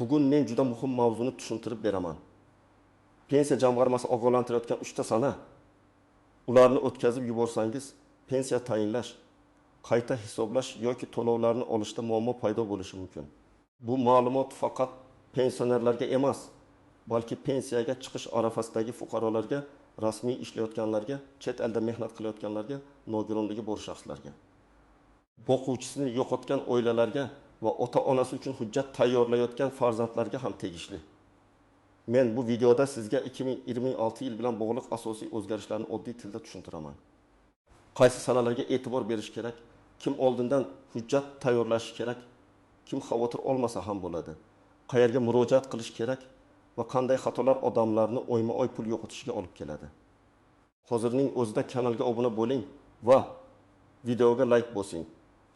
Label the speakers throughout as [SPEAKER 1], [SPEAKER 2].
[SPEAKER 1] Bugun men juda muhim mavzuni tushuntirib beraman. Pensiya jamg'armasi ogohlantirayotgan 3 ta sana. Ularni o'tkazib yuborsangiz, pensiya tayinlash, qayta hisoblash yoki to'lovlarni olishda muammo paydo bo'lishi mumkin. Bu ma'lumot faqat pensionerlarga emas, balki pensiyaga chiqish arafasidagi fuqarolarga, rasmiy ishlayotganlarga, chet elda mehnat qilayotganlarga, nogironligi bor shaxslarga, boquvchisini yo'qotgan oilalarga va ota-onasi uchun hujjat tayyorlayotgan farzandlarga ham tegishli. Men bu videoda sizga 2026 yil bilan bog'liq asosiy o'zgarishlarni oddiy tilda tushuntiraman. Qaysi sanalarga e'tibor berish kerak, kim oldindan hujjat tayyorlashi kerak, kim xavotir olmasa ham bo'ladi, qayerga murojaat qilish kerak va qanday xatolar odamlarni oyma-oy pul yo'qotishiga olib keladi. Hozirning o'zida kanalga obuna bo'ling va videoga like bosing.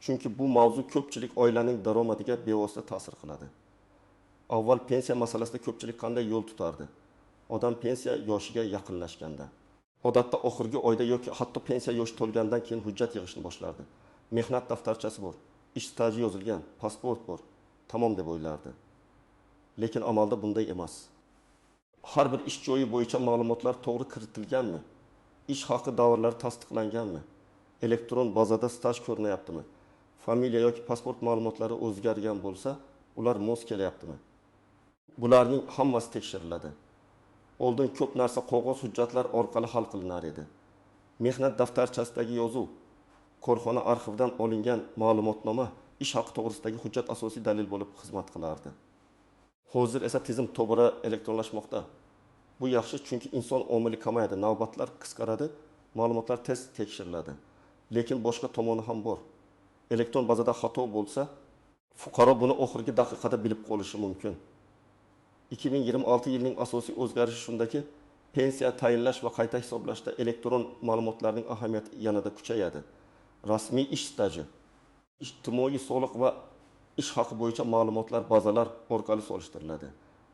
[SPEAKER 1] Chunki bu mavzu ko'pchilik oilaning daromadiga bevosita ta'sir qiladi. Avval pensiya masalasida ko'pchilik qanday yo'l tutardi? Odam pensiya yoshiga yaqinlashganda, odatda oxirgi oyda yoki hatto pensiya yoshi to'lgandan keyin hujjat yig'ishni boshlardi. Mehnat daftarchasi bor, ish staji yozilgan, pasport bor, tamom deb o'ylardi. Lekin amalda bunday emas. Har bir ish joyi bo'yicha ma'lumotlar to'g'ri kiritilganmi? Ish haqi davrlari tasdiqlanganmi? Elektron bazada staj ko'rinyaptimi? Familiya yoki pasport ma'lumotlari o'zgargan bo'lsa, ular mos kelyaptimi? Bularning hammasi tekshiriladi. Oldin ko'p narsa qog'oz hujjatlar orqali hal qilinar edi. Mehnat daftarchasidagi yozuv, korxona arxividan olingan ma'lumotnoma ish haqi to'g'risidagi hujjat asosiy dalil bo'lib xizmat qilardi. Hozir esa tizim tobora elektronlashmoqda. Bu yaxshi, chunki inson omili kamayadi, navbatlar qisqaradi, ma'lumotlar tez tekshiriladi. Lekin boshqa tomoni ham bor. Elektron bazada xato bo'lsa, fuqaro buni oxirgi daqiqada bilib qolishi mumkin. 2026 yilning asosiy o'zgarishi shundaki, pensiya tayinlash va qayta hisoblashda elektron ma'lumotlarning ahamiyati yanada kuchayadi. Rasmiy ish staji, ijtimoiy soliq va ish haqi bo'yicha ma'lumotlar bazalar orqali solishtiriladi.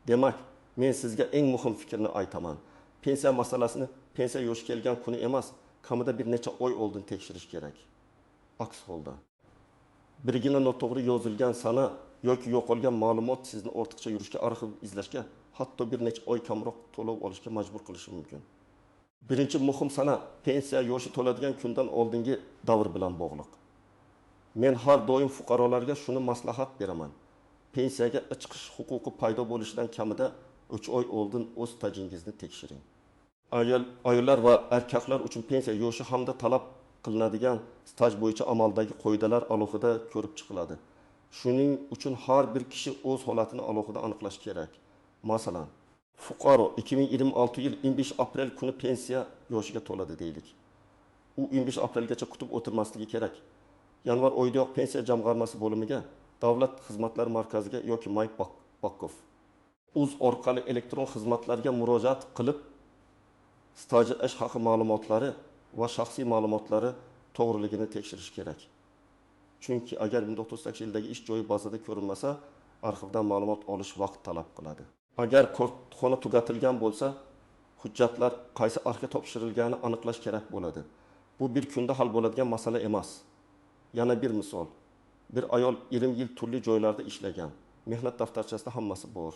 [SPEAKER 1] Demak, men sizga eng muhim fikrni aytaman. Pensiya masalasini pensiya yoshi kelgan kuni emas, kamida bir necha oy oldin tekshirish kerak. Aks holda birgina noto'g'ri yozilgan sana yoki yo'qolgan ma'lumot sizni ortiqcha yurishga, arxiv izlashga, hatto bir necha oy kamroq to'lov olishga majbur qilishi mumkin. Birinchi muhim sana pensiya yoshi to'ladigan kundan oldingi davr bilan bog'liq. Men har doim fuqarolarga shuni maslahat beraman. Pensiyaga chiqish huquqi paydo bo'lishidan kamida 3 oy oldin o'z stajingizni tekshiring. Ayollar va erkaklar uchun pensiya yoshi hamda talab qilinadigan staj bo'yicha amaldagi qoidalar alohida ko'rib chiqiladi. Shuning uchun har bir kishi o'z holatini alohida aniqlash kerak. Masalan, fuqaro 2026 yil 15 aprel kuni pensiya yoshiga to'ladi deylik. U 15 aprelgacha kutib o'tirmasligi kerak. Yanvar oyidayoq pensiya jamg'armasi bo'limiga, Davlat xizmatlari markaziga yoki Mayk Bakkov uz orqali elektron xizmatlarga murojaat qilib, stajı ish haqi ma'lumotlari va shaxsiy ma'lumotlari to'g'riligini tekshirish kerak. Chunki agar 1938 yildagi ish joyi bazada ko'rinmasa, arxivdan ma'lumot olish vaqt talab qiladi. Agar korxona tugatilgan bo'lsa, hujjatlar qaysi arxivga topshirilganini aniqlash kerak bo'ladi. Bu bir kunda hal bo'ladigan masala emas. Yana bir misol. Bir ayol 20 yil turli joylarda ishlagan. Mehnat daftarchasida hammasi bor.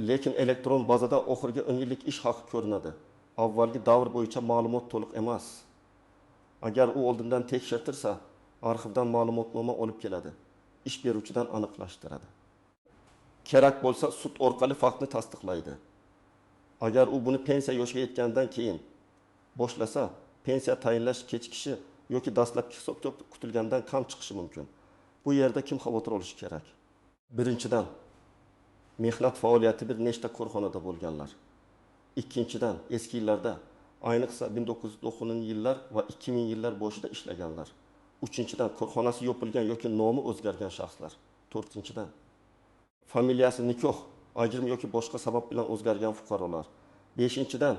[SPEAKER 1] Lekin elektron bazada oxirgi 10 yillik ish haqi ko'rinadi. Avvalgi davr bo'yicha ma'lumot to'liq emas. Agar u oldindan tekshirtirsa, arxivdan ma'lumotnoma olib keladi. Ish beruvchidan aniqlashtiradi. Kerak bo'lsa sud orqali faktni tasdiqlaydi. Agar u buni pensiya yoshiga yetgandan keyin boshlasa, pensiya tayinlash kechikishi yoki dastlabki hisob kutilgandan kam chiqishi mumkin. Bu yerda kim xavotir olishi kerak? Birinchidan, mehnat faoliyati bir nechta korxonada bo'lganlar. Ikkinchidan, eski yillarda, ayniqsa 1990 yillar va 2000 yillar boshida ishlaganlar. Uchinchidan, korxonasi yopilgan yoki nomi o'zgargan shaxslar. To'rtinchidan, familiyasi nikoh, ajrim yoki boshqa sabab bilan o'zgargan fuqarolar. Beshinchidan,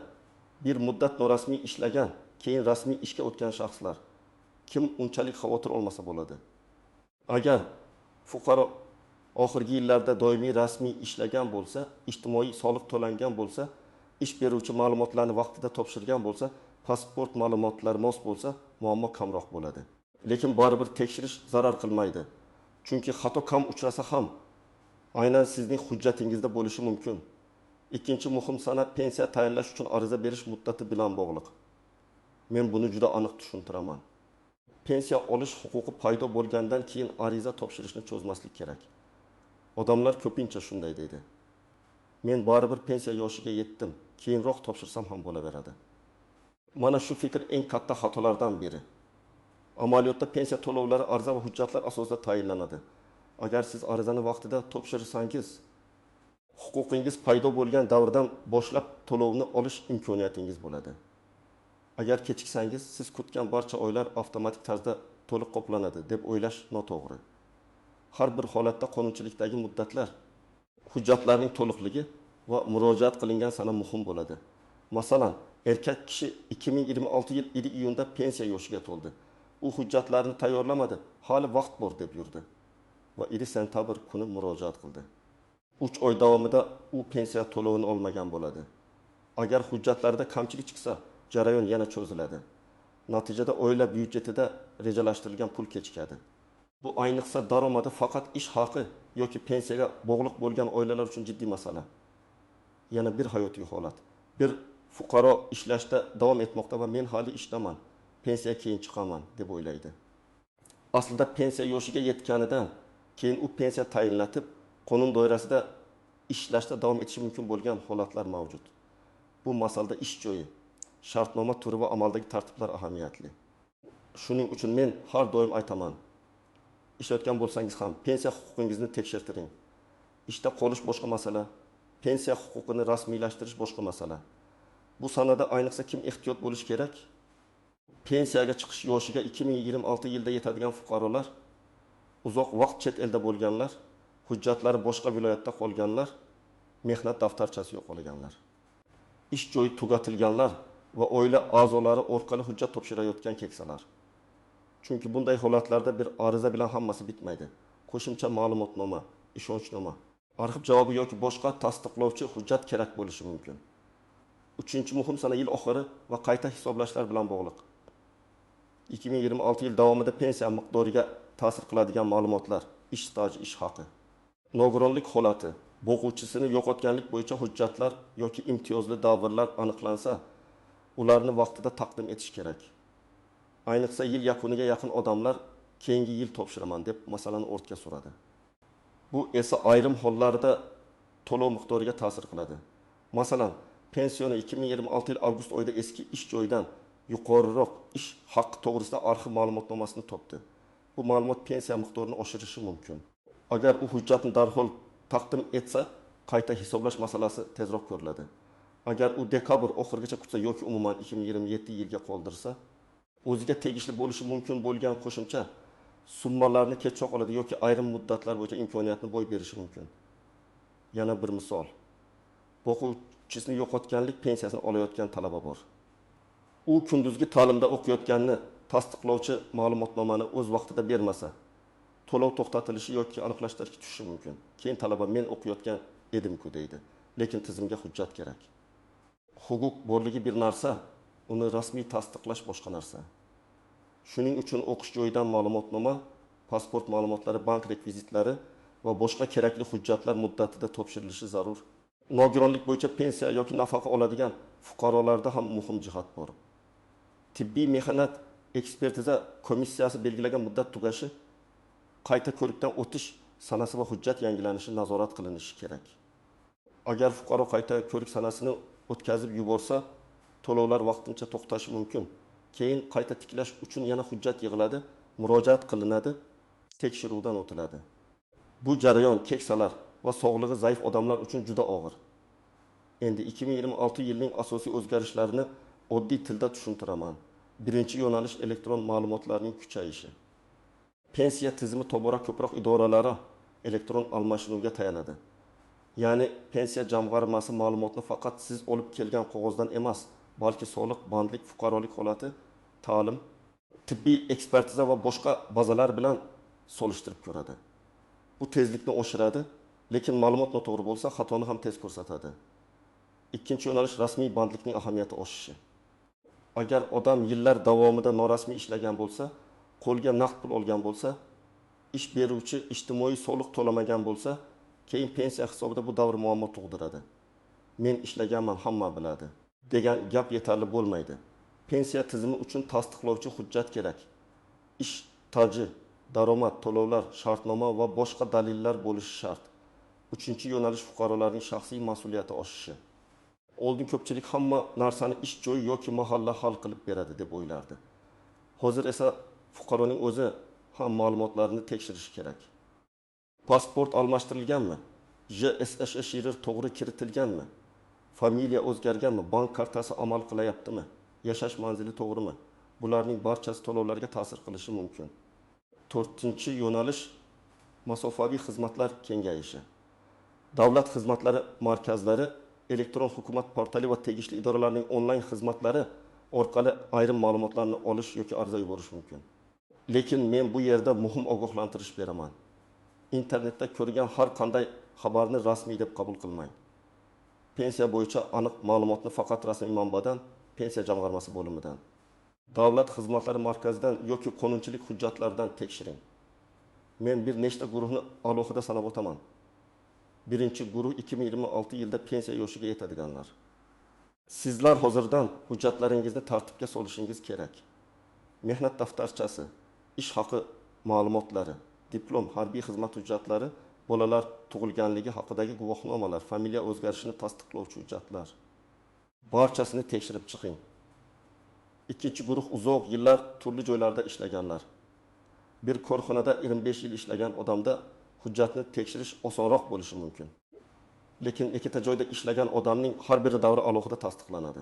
[SPEAKER 1] bir muddat norasmiy ishlagan, keyin rasmiy ishga o'tgan shaxslar. Kim unchalik xavotir olmasa bo'ladi. Agar fuqaro oxirgi yillarda doimiy rasmiy ishlagan bo'lsa, ijtimoiy soliq to'langan bo'lsa, ish beruvchi ma'lumotlarni vaqtida topshirgan bo'lsa, pasport ma'lumotlari mos bo'lsa, muammo kamroq bo'ladi. Lekin baribir tekshirish zarar qilmaydi. Chunki xato kam uchrasa ham aynan sizning hujjatingizda bo'lishi mumkin. Ikkinchi muhim sana pensiya tayinlash uchun ariza berish muddati bilan bog'liq. Men buni juda aniq tushuntiraman. Pensiya olish huquqi paydo bo'lgandan keyin ariza topshirishni cho'zmaslik kerak. Odamlar ko'pincha shunday deydi. Men baribir pensiya yoshiga yetdim, keyinroq topshirsam ham bo'laveradi. Mana shu fikr eng katta xatolardan biri. Amaliyotda pensiya to'lovlari ariza va hujjatlar asosida tayinlanadi. Agar siz arizani vaqtida topshirsangiz, huquqingiz paydo bo'lgan davrdan boshlab to'lovni olish imkoniyatingiz bo'ladi. Agar kechiksangiz, siz kutgan barcha oylar avtomatik tarzda to'liq qoplanadi deb o'ylash noto'g'ri. Har bir holatda qonunchilikdagi muddatlar, hujjatlarning to'liqligi va murojaat qilingan sana muhim bo'ladi. Masalan, erkak kishi 2026 yil 7 iyunda pensiya yoshiga to'ldi. U hujjatlarni tayyorlamadi, hali vaqt bor deb yurdi va 7 sentabr kuni murojaat qildi. 3 oy davomida u pensiya to'lovini olmagan bo'ladi. Agar hujjatlarda kamchilik chiqsa, jarayon yana cho'ziladi. Natijada oila byudjetida rejalashtirilgan pul kechikadi. Bu ayniqsa daromadi faqat ish haqi yoki pensiyaga bog'liq bo'lgan oilalar uchun jiddiy masala. Yana bir hayotiy holat. Bir fuqaro ishlashda davom etmoqda va men hali ishdaman, pensiya keyin chiqaman deb o'ylaydi. Aslida pensiya yoshiga yetganidan keyin u pensiya tayinlatib, qonun doirasida ishlashda davom etishi mumkin bo'lgan holatlar mavjud. Bu masalada ish joyi, shartnoma turi va amaldagi tartiblar ahamiyatli. Shuning uchun men har doim aytaman, ishlayotgan bo'lsangiz ham pensiya huquqingizni tekshirtiring. Ishda qolish boshqa masala, pensiya huquqini rasmiylashtirish boshqa masala. Bu sanada ayniqsa kim ehtiyot bo'lish kerak? Pensiyaga chiqish yoshiga 2026 yilda yetadigan fuqarolar, uzoq vaqt chet elda bo'lganlar, hujjatlari boshqa viloyatda qolganlar, mehnat daftarchasi yo'qolganlar, ish joyi tugatilganlar va oila a'zolari orqali hujjat topshirayotgan keksalar. Chunki bunday holatlarda bir ariza bilan hammasi bitmaydi. Qo'shimcha ma'lumotnoma, ishonchnoma, arxiv javobi yoki boshqa tasdiqlovchi hujjat kerak bo'lishi mumkin. Uchinchi muhim sana yil oxiri va qayta hisoblashlar bilan bog'liq. 2026 yil davomida pensiya miqdoriga ta'sir qiladigan ma'lumotlar, ish staji, ish haqi, nogironlik holati, boquvchisini yo'qotganlik bo'yicha hujjatlar yoki imtiyozli davrlar aniqlansa, ularni vaqtida taqdim etish kerak. Ayniqsa yil yakuniga yaqin odamlar keyingi yil topshiraman deb masalani ortga suradi. Bu esa ayrim hollarda to'lov miqdoriga ta'sir qiladi. Masalan, pensioni 2026 yil avgust oyida eski ish joyidan yuqoriroq ish haqqi to'g'risida arxiv ma'lumotnomasini topdi. Bu ma'lumot pensiya miqdorini oshirishi mumkin. Agar u hujjatni darhol taqdim etsa, qayta hisoblash masalasi tezroq ko'riladi. Agar u dekabr oxirigacha kutsa yoki umuman 2027 yilga qoldirsa, o'ziga tegishli bo'lishi mumkin bo'lgan qo'shimcha summalarni kechroq oladi yoki ayrim muddatlar bo'yicha imkoniyatni boy berishi mumkin. Yana bir misol. Boquvchisini yo'qotganlik pensiyasini olayotgan talaba bor. U kunduzgi ta'limda o'qiyotganini tasdiqlovchi ma'lumotnomani o'z vaqtida bermasa, to'lov to'xtatilishi yoki aniqlashtirishga tushishi mumkin. Keyin talaba men o'qiyotgan edim-ku deydi, lekin tizimga hujjat kerak. Huquq borligi bir narsa, uni rasmiy tasdiqlash boshqa narsa. Shuning uchun o'qish joyidan ma'lumotnoma, pasport ma'lumotlari, bank rekvizitlari va boshqa kerakli hujjatlar muddatida topshirilishi zarur. Nogironlik bo'yicha pensiya yoki nafaqa oladigan fuqarolarda ham muhim jihat bor. Tibbiy mehnat ekspertiza komissiyasi belgilagan muddat tugashi, qayta ko'rikdan o'tish sanasi va hujjat yangilanishi nazorat qilinishi kerak. Agar fuqaro qayta ko'rik sanasini o'tkazib yuborsa, to'lovlar vaqtincha to'xtashi mumkin. Keyin qayta tiklash uchun yana hujjat yig'iladi, murojaat qilinadi, tekshiruvdan o'tiladi. Bu jarayon keksalar va sog'lig'i zaif odamlar uchun juda og'ir. Endi 2026 yilning asosiy o'zgarishlarini oddiy tilda tushuntiraman. Birinchi yo'nalish elektron ma'lumotlarning kuchayishi. Pensiya tizimi tobora ko'proq idoralari elektron almashinuvga tayanadi. Ya'ni pensiya jamg'armasi ma'lumotni faqat siz olib kelgan qog'ozdan emas, balki soliq, bandlik, fuqarolik holati, ta'lim, tibbiy ekspertiza va boshqa bazalar bilan solishtirib ko'radi. Bu tezlikni oshiradi, lekin ma'lumot noto'g'ri bo'lsa, xatoni ham tez ko'rsatadi. Ikkinchi yo'nalish rasmiy bandlikning ahamiyati oshishi. Agar odam yillar davomida norasmiy ishlagan bo'lsa, qo'lga naqd pul olgan bo'lsa, ish beruvchi ijtimoiy soliq to'lamagan bo'lsa, keyin pensiya hisobida bu davr muammo tug'diradi. Men ishlaganman, hamma biladi degan gap yetarli bo'lmaydi. Pensiya tizimi uchun tasdiqlovchi hujjat kerak. Ish staji, daromad, to'lovlar, shartnoma va boshqa dalillar bo'lishi shart. Uchinchi yo'nalish fuqarolarning shaxsiy mas'uliyati oshishi. Oldin ko'pchilik hamma narsani ish joyi yoki mahalla hal qilib beradi deb o'ylardi. Hozir esa fuqaroning o'zi ham ma'lumotlarini tekshirishi kerak. Pasport almashtirilganmi? JSSH to'g'ri kiritilganmi? Familiya o'zgarganmi? Bank kartasi amal qilyaptimi? Yashash manzili to'g'rimi? Bularning barchasi to'lovlarga ta'sir qilishi mumkin. 4-chi yo'nalish masofaviy xizmatlar kengayishi. Davlat xizmatlari markazlari, elektron hukumat portali va tegishli idoralarning onlayn xizmatlari orqali ayrim ma'lumotlarni olish yoki ariza yuborish mumkin. Lekin men bu yerda muhim ogohlantirish beraman. Internetda ko'rgan har qanday xabarni rasmiy deb qabul qilmang. Pensiya bo'yicha aniq ma'lumotni faqat rasmiy manbadan, pensiya jamg'armasi bo'limidan, davlat xizmatlari markazidan yoki qonunchilik hujjatlaridan tekshiring. Men bir nechta guruhni alohida sanab o'taman. Birinchi guruh 2026 yilda pensiya yoshiga yetadiganlar. Sizlar hozirdan hujjatlaringizni tartibga solishingiz kerak. Mehnat daftarchasi, ish haqi ma'lumotlari, diplom, harbiy xizmat hujjatlari, bolalar tug'ilganligi haqidagi guvohnomalar, familiya o'zgarishini tasdiqlovchi hujjatlar. Barchasini tekshirib chiqing. Ikkinchi guruh uzoq yillar turli joylarda ishlaganlar. Bir korxonada 25 yil ishlagan odamda hujjatni tekshirish osonroq bo'lishi mumkin. Lekin ikkita joyda ishlagan odamning har biri davri alohida tasdiqlanadi.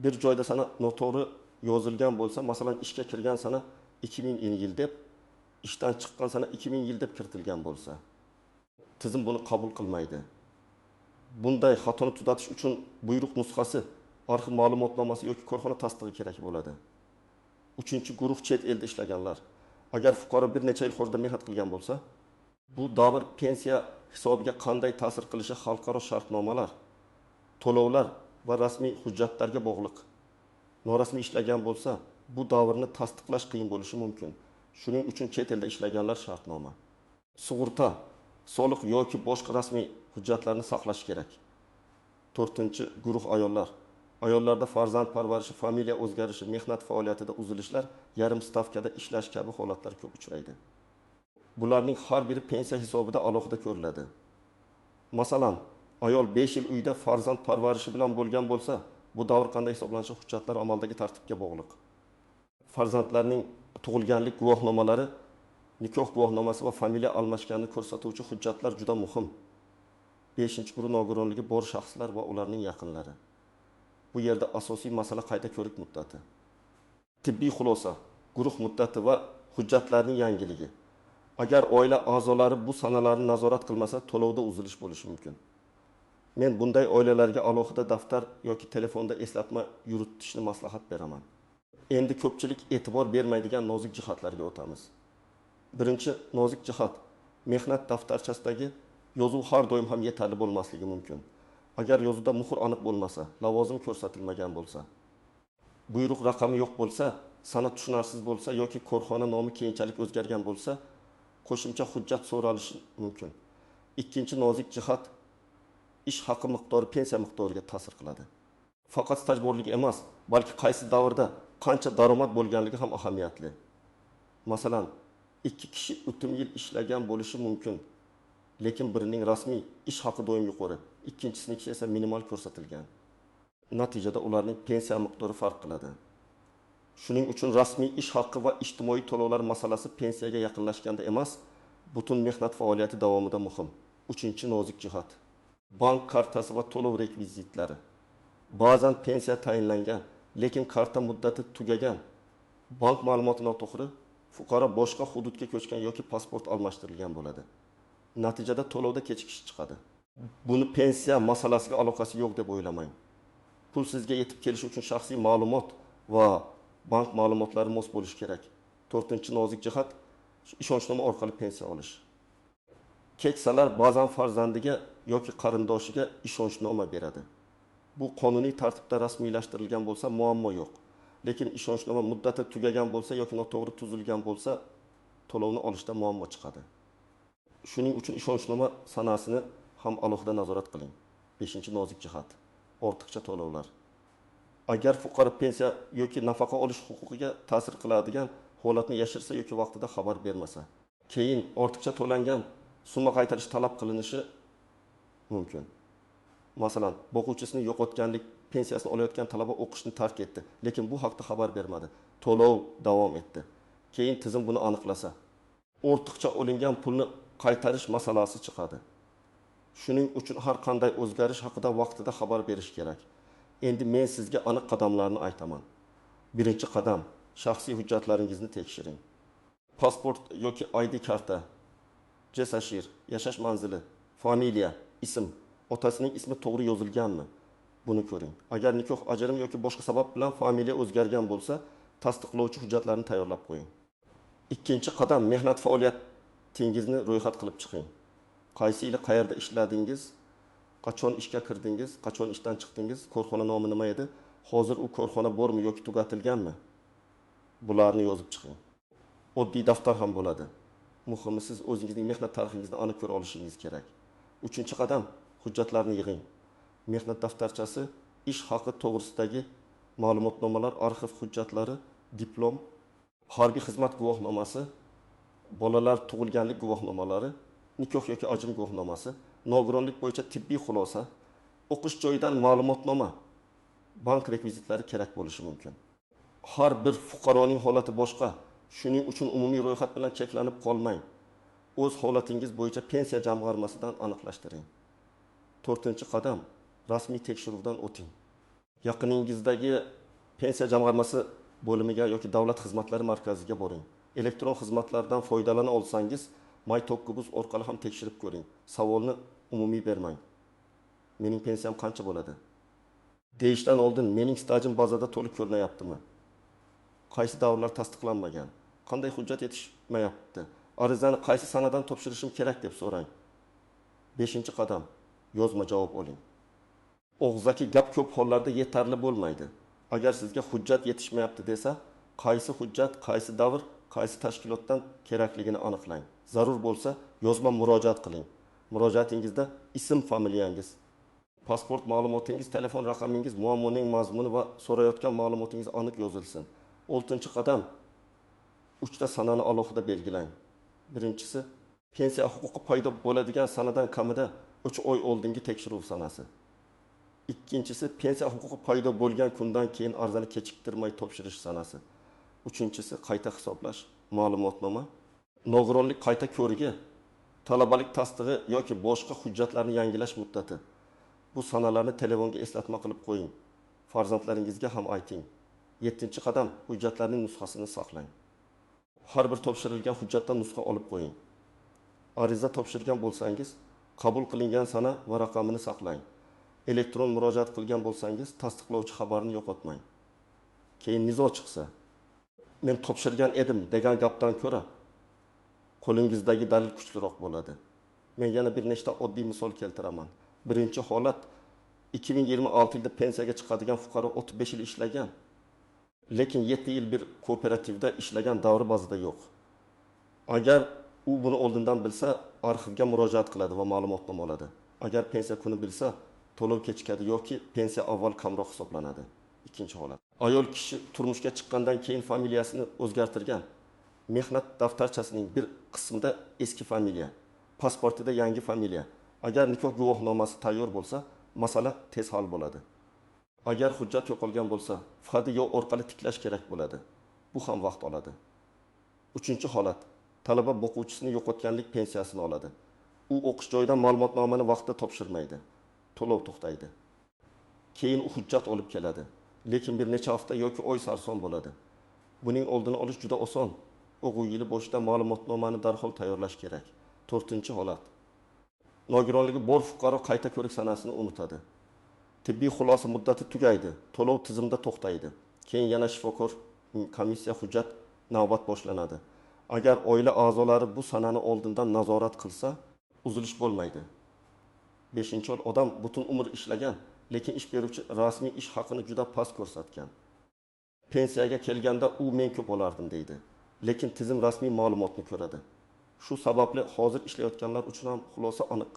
[SPEAKER 1] Bir joyda sana noto'g'ri yozilgan bo'lsa, masalan, ishga kirgan sana 2000 yil deb, ishdan chiqqan sana 2000 yil deb kiritilgan bo'lsa, tizim buni qabul qilmaydi. Bunday xatoni tuzatish uchun buyruq nusxasi, arxiv ma'lumotnomasi yoki korxona tasdig'i kerak bo'ladi. Uchinchi guruh chet elda ishlaganlar. Agar fuqaro bir necha yil xorijda mehnat qilgan bo'lsa, bu davr pensiya hisobiga qanday ta'sir qilishi xalqaro shartnomalar, to'lovlar va rasmiy hujjatlarga bog'liq. Norasmiy ishlagan bo'lsa, bu davrni tasdiqlash qiyin bo'lishi mumkin. Shuning uchun chet elda ishlaganlar shartnoma, sug'urta, soliq yoki boshqa rasmiy hujjatlarni saqlash kerak. 4-chi guruh ayollar. Ayollarda farzand parvarishi, familiya o'zgarishi, mehnat faoliyatida uzilishlar, yarim stavkada ishlash kabi holatlar ko'p uchraydi. Bularning har biri pensiya hisobida alohida ko'riladi. Masalan, ayol 5 yil uyda farzand parvarishi bilan bo'lgan bo'lsa, bu davr qanday hisoblanishi hujjatlar amaldagi tartibga bog'liq. Farzandlarning tug'ilganlik guvohnomalari, nikoh guvohnomasi va familiya almashganini ko'rsatuvchi hujjatlar juda muhim. 5-guruh nogironligi bor shaxslar va ularning yaqinlari. Bu yerda asosiy masala qayta ko'rik muddati. Tibbiy xulosa, guruh muddati va hujjatlarning yangiligi. Agar oila a'zolari bu sanalarni nazorat qilmasa, to'lovda uzilish bo'lishi mumkin. Men bunday oilalarga alohida daftar yoki telefonda eslatma yuritishni maslahat beraman. Endi ko'pchilik e'tibor bermaydigan nozik jihatlarga o'tamiz. Birinchi nozik jihat, mehnat daftarchasidagi yozuv har doim ham yetarli bo'lmasligi mumkin. Agar yozuvda muhr aniq bo'lmasa, lavozim ko'rsatilmagan bo'lsa, buyruq raqami yo'q bo'lsa, sanad tushunarsiz bo'lsa yoki korxona nomi keyinchalik o'zgargan bo'lsa, qo'shimcha hujjat so'ralishi mumkin. Ikkinchi nozik jihat, ish haqi miqdori pensiya miqdoriga ta'sir qiladi. Faqat stajborlik emas, balki qaysi davrda qancha daromad bo'lganligi ham ahamiyatli. Masalan, 2 kishi o'tgan yil ishlagan bo'lishi mumkin, lekin birining rasmiy ish haqi doim yuqori, ikkinchisining esa minimal ko'rsatilgan. Natijada ularning pensiya miqdori farq qiladi. Shuning uchun rasmiy ish haqi va ijtimoiy to'lovlar masalasi pensiyaga yaqinlashganda emas, butun mehnat faoliyati davomida muhim. 3-nozik jihat, bank kartasi va to'lov rekvizitlari. Ba'zan pensiya tayinlangan, lekin karta muddati tugagan, bank ma'lumoti noto'g'ri, fuqaro boshqa hududga ko'chgan yoki pasport almashtirilgan bo'ladi. Natijada to'lovda kechikish chiqadi. Buni pensiya masalasiga aloqasi yo'q deb o'ylamang. Pul sizga yetib kelishi uchun shaxsiy ma'lumot va bank ma'lumotlari mos bo'lishi kerak. 4-nozik jihat, ishonchnoma orqali pensiya olish. Keksalar ba'zan farzandiga yoki qarindoshiga ishonchnoma beradi. Bu qonuniy tartibda rasmiylashtirilgan bo'lsa, muammo yo'q. Lekin ishonchnoma muddati tugagan bo'lsa yoki noto'g'ri tuzilgan bo'lsa, to'lovni olishda muammo chiqadi. Shuning uchun ishonchnoma sanasini ham alohida nazorat qiling. 5-nozik jihat. Ortiqcha to'lovlar. Agar fuqaro pensiya yoki nafaqa olish huquqiga ta'sir qiladigan holatni yashirsa yoki vaqtida xabar bermasa, keyin ortiqcha to'langan summa qaytarish talab qilinishi mumkin. Masalan, o'quvchisini yo'qotganlik pensiyasini olayotgan talaba o'qishni tark etdi, lekin bu haqda xabar bermadi. To'lov davom etdi. Keyin tizim buni aniqlasa, ortiqcha olingan pulni qaytarish masalasi chiqadi. Shuning uchun har qanday o'zgarish haqida vaqtida xabar berish kerak. Endi men sizga aniq qadamlarni aytaman. Birinchi qadam, shaxsiy hujjatlaringizni tekshiring. Pasport yoki ID karta, jasashir, yashash manzili, familiya, ism, otasining ismi to'g'ri yozilganmi? Buni ko'ring. Agar nikoh, ajrim yoki boshqa sabab bilan familiya o'zgargan bo'lsa, tasdiqlovchi hujjatlarni tayyorlab qo'ying. Ikkinchi qadam, mehnat faoliyatingizni ro'yxat qilib chiqing. Qaysi yil qayerda ishladingiz, qachon ishga kirdingiz, qachon ishdan chiqdingiz, korxona nomi nima edi, hozir u korxona bormi yoki tugatilganmi? Bularni yozib chiqing. Oddiy daftar ham bo'ladi. Muhimi siz o'zingizning mehnat tarixingizni aniq ko'ra olishingiz kerak. Uchinchi qadam, hujjatlarni yig'ing. Mehnat daftarchasi, ish haqi to'g'risidagi ma'lumotnomalar, arxiv hujjatlari, diplom, harbiy xizmat guvohnomasi, bolalar tug'ilganlik guvohnomalari, nikoh yoki ajrim guvohnomasi, nogironlik bo'yicha tibbiy xulosa, o'qish joyidan ma'lumotnoma, bank rekvizitlari kerak bo'lishi mumkin. Har bir fuqaroning holati boshqa. Shuning uchun umumiy ro'yxat bilan cheklanib qolmang. O'z holatingiz bo'yicha pensiya jamg'armasidan aniqlashtiring. 4-qadam, rasmiy tekshiruvdan o'ting. Yaqiningizdagi pensiya jamg'armasi bo'limiga yoki davlat xizmatlari markaziga boring. Elektron xizmatlardan foydalana olsangiz, MyTokkubuz orqali ham tekshirib ko'ring. Savolni umumiy bermang. Mening pensiyam qancha bo'ladi? Deyishdan oldin mening stajim bazada to'liq ko'rinayaptimi? Qaysi davrlar tasdiqlanmagan? Qanday hujjat yetishmayapti? Arizani qaysi sanadan topshirishim kerak deb so'rang. 5-qadam, yozma javob oling. Og'zaki gap ko'p hollarda yetarli bo'lmaydi. Agar sizga hujjat yetishmayapti desa, qaysi hujjat, qaysi davr, qaysi tashkilotdan kerakligini aniqlang. Zarur bo'lsa, yozma murojaat qiling. Murojaatingizda ism, familiyangiz, pasport ma'lumotingiz, telefon raqamingiz, muammoning mazmuni va so'rayotgan ma'lumotingiz aniq yozilsin. 6-qadam, 3 ta sanani alohida belgilang. Birinchisi, pensiya huquqi paydo bo'ladigan sanadan kamida 3 oy oldingi tekshiruv sanasi. Ikkinchisi, pensiya huquqi paydo bo'lgan kundan keyin arizani kechiktirmay topshirish sanasi. Uchinchisi, qayta hisoblash, ma'lumotnoma, nogironlik qayta ko'rigi, talabalik tasdig'i yoki boshqa hujjatlarni yangilash muddati. Bu sanalarni telefonga eslatma qilib qo'ying. Farzandlaringizga ham ayting. 7-qadam, hujjatlarning nusxasini saqlang. Har bir topshirilgan hujjatdan nusxa olib qo'ying. Ariza topshirgan bo'lsangiz, qabul qilingan sana va raqamini saqlang. Elektron murojaat qilgan bo'lsangiz, tasdiqlovchi xabarni yo'qotmang. Keyin nizo chiqsa, men topshirgan edim degan gapdan ko'ra, qo'lingizdagi dalil kuchliroq bo'ladi. Men yana bir nechta oddiy misol keltiraman. Birinchi holat, 2026 yilda pensiyaga chiqadigan fuqaro 35 yil ishlagan, lekin 7 yil bir kooperativda ishlagan davri bazida yo'q. Agar u buni oldindan bilsa, arxivga murojaat qiladi va ma'lumotnoma oladi. Agar pensiya kuni bilsa, to'lov kechikadi yoki pensiya avval kamroq hisoblanadi. Ikkinchi holat. Ayol kishi turmushga chiqqandan keyin familiyasini o'zgartirgan. Mehnat daftarchasining bir qismida eski familiya, pasportida yangi familiya. Agar nikoh guvohnomasi tayyor bo'lsa, masala tez hal bo'ladi. Agar hujjat yo'qolgan bo'lsa, FHDYO orqali tiklash kerak bo'ladi. Bu ham vaqt oladi. 3-holat. Talaba o'quvchisini yo'qotganlik pensiyasini oladi. U o'qish joyidan ma'lumotnomani vaqtida topshirmaydi. To'lov to'xtaydi. Keyin u hujjat olib keladi, lekin bir necha hafta yoki oy sarson bo'ladi. Buning oldini olish juda oson. O'quv yili boshida ma'lumotnomani darhol tayyorlash kerak. 4-holat. Nogironligi bor fuqaro qayta ko'rik sanasini unutadi. Tibbiy xulosa muddati tugaydi, to'lov tizimda to'xtaydi. Keyin yana shifokor, komissiya, hujjat, navbat boshlanadi. Agar oila a'zolari bu sanani oldindan nazorat qilsa, uzilish bo'lmaydi. 5-hol, odam butun umr ishlagan, lekin ish beruvchi rasmiy ish haqini juda past ko'rsatgan. Pensiyaga kelganda u men ko'p olardim deydi, lekin tizim rasmiy ma'lumotni ko'radi. Shu sababli hozir ishlayotganlar uchun ham xulosa aniq.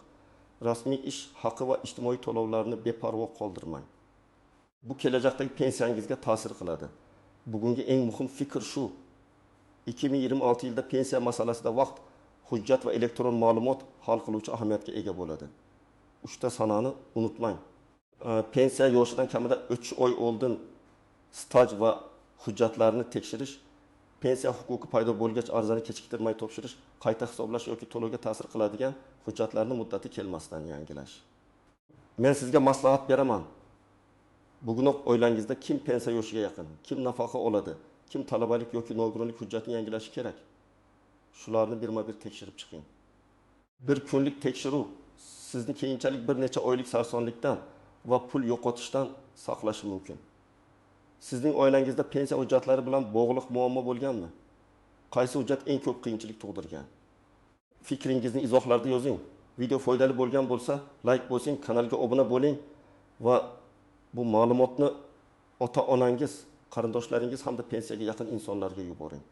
[SPEAKER 1] Rasmiy ish haqi va ijtimoiy to'lovlarni beparvo qoldirmang. Bu kelajakdagi pensiyangizga ta'sir qiladi. Bugungi eng muhim fikr shu. 2026 yilda pensiya masalasida vaqt, hujjat va elektron ma'lumot hal qiluvchi ahamiyatga ega bo'ladi. 3 ta sanani unutmang. Pensiya yoshidan kamida 3 oy oldin staj va hujjatlarni tekshirish, pensiya huquqi paydo bo'lgach arizani kechiktirmay topshirish, qayta hisoblash yoki to'lovga ta'sir qiladigan hujjatlarni muddati kelmasdan yangilash. Men sizga maslahat beraman. Bugunoq oilangizda kim pensiya yoshiga yaqin, kim nafaqa oladi, kim talabalik yoki nogironlik hujjatini yangilashi kerak? Shularni birma-bir tekshirib chiqing. Bir kunlik tekshiruv sizni keyinchalik bir necha oylik sarsonlikdan va pul yo'qotishdan saqlashi mumkin. Sizning oilangizda pensiya hujjatlari bilan bog'liq muammo bo'lganmi? Qaysi hujjat eng ko'p qiyinchilik tug'dirgan? Fikringizni izohlarda yozing. Video foydali bo'lgan bo'lsa, like bosing, kanalga obuna bo'ling va bu ma'lumotni ota-onangiz, qarindoshlaringiz hamda pensiyaga yaqin insonlarga yuboring.